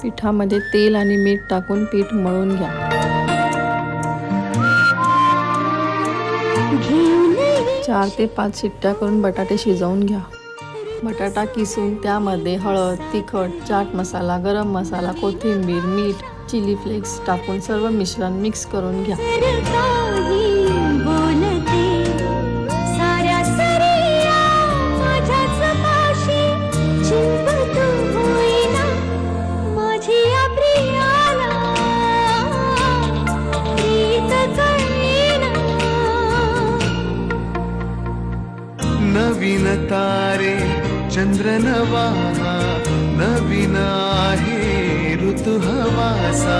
पिठामध्ये तेल आणि मीठ टाकून पीठ मळून घ्या। 4 ते 5 शिट्ट्या करून बटाटे शिजवून घ्या। बटाटा किसून त्यामध्ये हळद, तिखट, चाट मसाला, गरम मसाला, कोथिंबीर, मीठ, चिली फ्लेक्स टाकून सर्व मिश्रण मिक्स करून घ्या। नवीन तारे चंद्र नवा, नवीन आहे ऋतू हवासा।